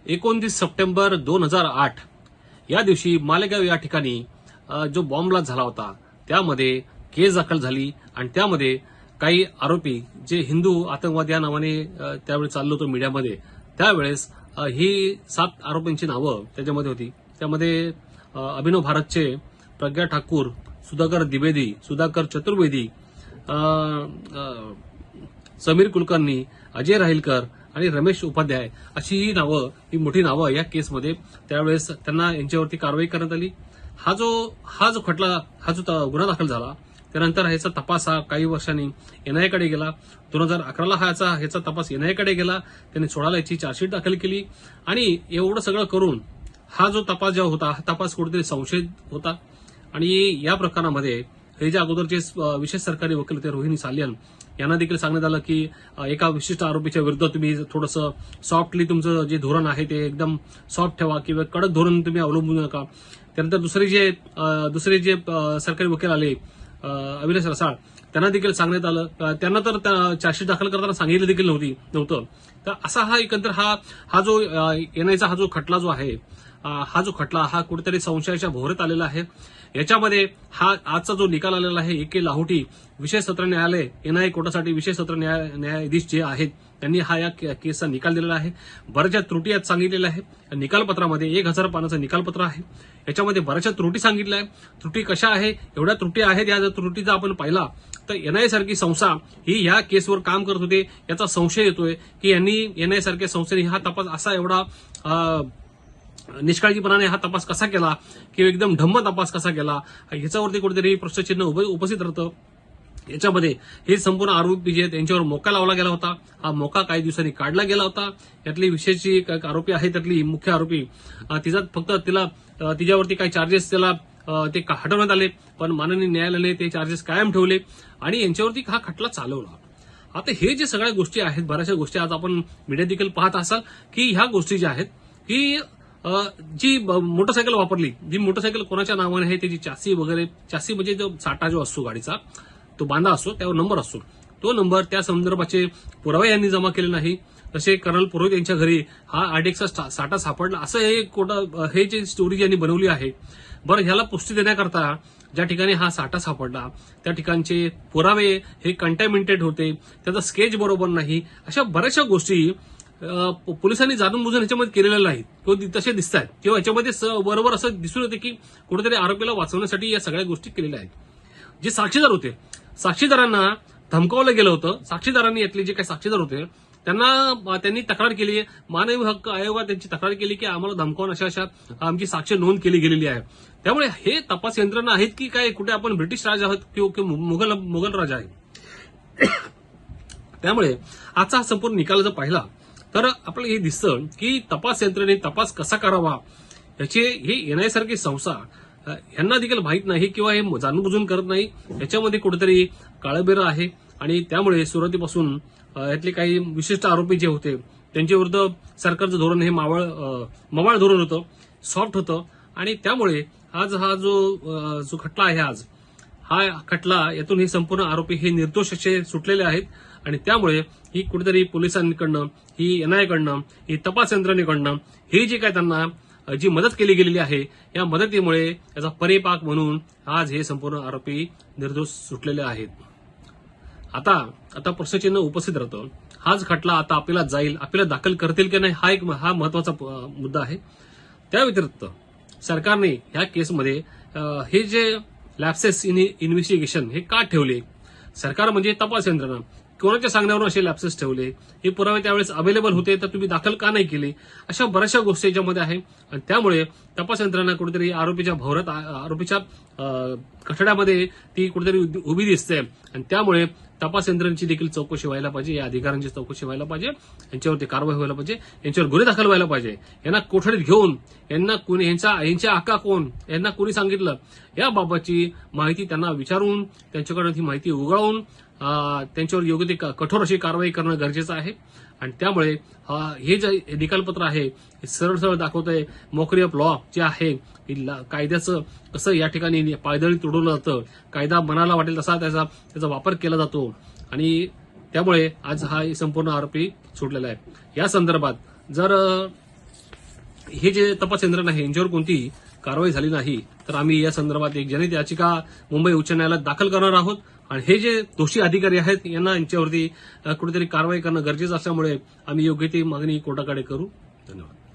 29 September 2008 या दिवशी मालेगाव या ठिकाणी जो बॉम्ब ब्लास्ट झाला होता त्यामध्ये केस दाखल झाली आणि त्यामध्ये काही आरोपी जे हिंदू आतंकवादी या नावाने त्यावेळी चाललं होतं मीडियामध्ये, त्यावेळेस ही 7 आरोपींची नावं त्याच्यामध्ये होती. त्यामध्ये अभिनव भारतचे, प्रज्ञा ठाकूर, सुधाकर द्विवेदी, सुधाकर चतुर्वेदी, समीर कुलकर्णी, अजय राहिलकर आणि रमेश उपाध्याय अशी ही मोठी नावं या केसमध्ये त्यावेळेस त्यांना यांच्यावरती कारवाई करण्यात आली. हा जो खटला, गुन्हा दाखल झाला त्यानंतर ह्याचा तपास काही वर्षांनी एनआयकडे गेला. 2011ला ह्याचा तपास एनआयकडे गेला. त्यांनी 16ला याची चार्जशीट दाखल केली आणि एवढं सगळं करून हा जो तपास जेव्हा होता हा तपास कुठेतरी संशयित होता. आणि या प्रकरणामध्ये हे जे अगोदरचे विशेष सरकारी वकील होते रोहिणी सालियन यांना देखील सांगण्यात आलं की एका विशिष्ट आरोपीच्या विरुद्ध तुम्ही थोडंसं सॉफ्टली तुमचं जे धोरण आहे ते एकदम सॉफ्ट ठेवा किंवा कडक धोरण तुम्ही अवलंबू नका. त्यानंतर दुसरे जे सरकारी वकील आले अविनाश रसाळ त्यांना देखील सांगण्यात आलं, त्यांना तर चार्जशीट दाखल करताना सांगितलं देखील नव्हतं. तर असा हा एकंदर हा जो एनआयचा हा जो खटला जो आहे हा कुठेतरी संशयाच्या भोवऱ्यात आलेला आहे. याच्यामध्ये आजचा जो निकाल आलेला आहे AK लाहोटी विशेष सत्र न्यायालय एनआय कोर्टासाठी विशेष सत्र न्यायाधीश जे आहेत त्यांनी या केसचा निकाल दिलेला आहे. बऱ्याचशा त्रुटी यात सांगितलेल्या आहेत. निकालपत्रामध्ये 1000 पानाचं निकालपत्र आहे. याच्यामध्ये बऱ्याचशा त्रुटी सांगितल्या आहेत. त्रुटी कशा आहे, एवढ्या त्रुटी आहेत. या जर त्रुटीचा आपण पाहिला तर एनआय सारखी संस्था ही ह्या केसवर काम करत होते याचा संशय येतोय की यांनी एनआय सारख्या संस्थेने हा तपास असा एवढा निष्काळजीपणाने हा तपास कसा केला किंवा एकदम ढम्म तपास कसा केला ह्याच्यावरती कुठेतरी प्रश्नचिन्ह उपस्थित राहतं. याच्यामध्ये हे संपूर्ण आरोपी जे आहेत त्यांच्यावर मोका लावला गेला होता. हा मोका काही दिवसांनी काढला गेला होता. यातली विशेष आरोपी आहे त्यातली मुख्य आरोपी तिच्यावरती काही चार्जेस ते हटवण्यात आले, पण माननीय न्यायालयाने ते चार्जेस कायम ठेवले आणि यांच्यावरती हा खटला चालवला. आता हे जे सगळ्या गोष्टी आहेत, बऱ्याचशा गोष्टी आज आपण मीडिया देखील पाहत असाल की ह्या गोष्टी ज्या आहेत की जी मोटरसायकल वापरली, जी मोटरसायकल कोणाच्या नावाने आहे त्याची चासी म्हणजे जो साठा जो असतो गाडीचा तो बांधा असतो, त्यावर नंबर असतो, तो नंबर त्या संदर्भाचे पुरावे यांनी जमा केले नाही. तसे कर्नल पुरोहित यांच्या घरी हा आरडीएक्सचा साठा सापडला असं हे जे स्टोरी ज्यांनी बनवली आहे. बरं, ह्याला पुष्टी देण्याकरता ज्या ठिकाणी हा साठा सापडला त्या ठिकाणचे पुरावे हे कंटॅमिनेटेड होते, त्याचा स्केच बरोबर नाही, अशा बऱ्याचशा गोष्टी पोलिसांनी जाणून बुजून ह्याच्यामध्ये केलेल्या नाहीत किंवा तसे दिसत आहेत किंवा याच्यामध्ये बरोबर असं दिसून येते की कुठेतरी आरोपीला वाचवण्यासाठी या सगळ्या गोष्टी केलेल्या आहेत. जे साक्षीदार होते, साक्षीदारांना धमकावलं गेलं होतं. साक्षीदारांनी यातले जे काही साक्षीदार होते त्यांनी तक्रार केली, मानवी हक्क आयोगात त्यांची तक्रार केली की आम्हाला धमकावून अशा आमची साक्ष नोंद केली गेलेली आहे. त्यामुळे हे तपास यंत्रणा आहेत की काय, कुठे आपण ब्रिटिश राज आहोत किंवा मुघल राज आहे. त्यामुळे आजचा हा संपूर्ण निकाल जर पाहिला तर आपल्याला हे दिसतं की तपास यंत्रणेने तपास कसा करावा हे एनआय सारखी संस्था यांना देखील माहीत नाही किंवा हे जाणूनबुजून करत नाही. याच्यामध्ये कुठेतरी काळबेर आहे आणि त्यामुळे सुरुवातीपासून यातले काही विशिष्ट आरोपी जे होते त्यांच्या विरुद्ध सरकारचं धोरण हे मवाळ धोरण होतं, सॉफ्ट होतं आणि त्यामुळे आज हा जो खटला आहे हा खटला यातून हे संपूर्ण आरोपी हे निर्दोष असे सुटलेले आहेत आणि त्यामुळे ही कुठेतरी पोलिसांकडनं, ही एनआयकडनं, ही तपास यंत्रणेकडनं ही जी काय त्यांना जी मदत केली गेलेली आहे या मदतीमुळे याचा परिपाक म्हणून आज हे संपूर्ण आरोपी निर्दोष सुटलेले आहेत. आता प्रश्नचिन्ह उपस्थित राहतं. हाच खटला आता आपल्याला दाखल करतील की नाही हा महत्वाचा मुद्दा आहे. त्या व्यतिरिक्त सरकारने ह्या केसमध्ये हे जे लॅप्सेस इन इन्व्हेस्टिगेशन हे का ठेवले, सरकार म्हणजे तपास यंत्रणा कोणाच्या सांगण्यावरून असे लॅप्सेस ठेवले, हे पुरावे त्यावेळेस अवेलेबल होते तर तुम्ही दाखल का नाही केले, अशा बऱ्याचशा गोष्टी याच्यामध्ये आहे आणि त्यामुळे तपास यंत्रणा कुठेतरी आरोपीच्या कठड्यामध्ये ती कुठेतरी उभी दिसते आणि त्यामुळे तपास यंत्रणेची देखील चौकशी व्हायला पाहिजे, या अधिकाऱ्यांची चौकशी व्हायला पाहिजे, यांच्यावरती कारवाई व्हायला पाहिजे, यांच्यावर गुन्हे दाखल व्हायला पाहिजे. यांना कोठडीत घेऊन यांच्या आका कोण, यांना कोणी सांगितलं याबाबतची माहिती त्यांना विचारून त्यांच्याकडून ही माहिती उगाळून त्यांच्यावर योग्य ती कठोर अशी कारवाई करणं गरजेचं आहे. आणि त्यामुळे हे जे निकालपत्र आहे हे सरळ सरळ दाखवतंय मोकरी ऑफ लॉ जे आहे कायद्याचं कसं या ठिकाणी पायदळी तुडवलं जातं, कायदा मनाला वाटेल तसा त्याचा वापर केला जातो आणि त्यामुळे आज हा संपूर्ण आरोपी सुटलेला आहे. या संदर्भात जर हे जे तपास यंत्रणा आहे यांच्यावर कोणतीही कारवाई झाली नाही तर आम्ही या संदर्भात एक जनहित याचिका मुंबई उच्च न्यायालयात दाखल करणार आहोत आणि हे जे दोषी अधिकारी आहेत यांच्यावरती कुठेतरी कारवाई करणं गरजेचं असल्यामुळे आम्ही योग्य ती मागणी कोर्टाकडे करू. धन्यवाद.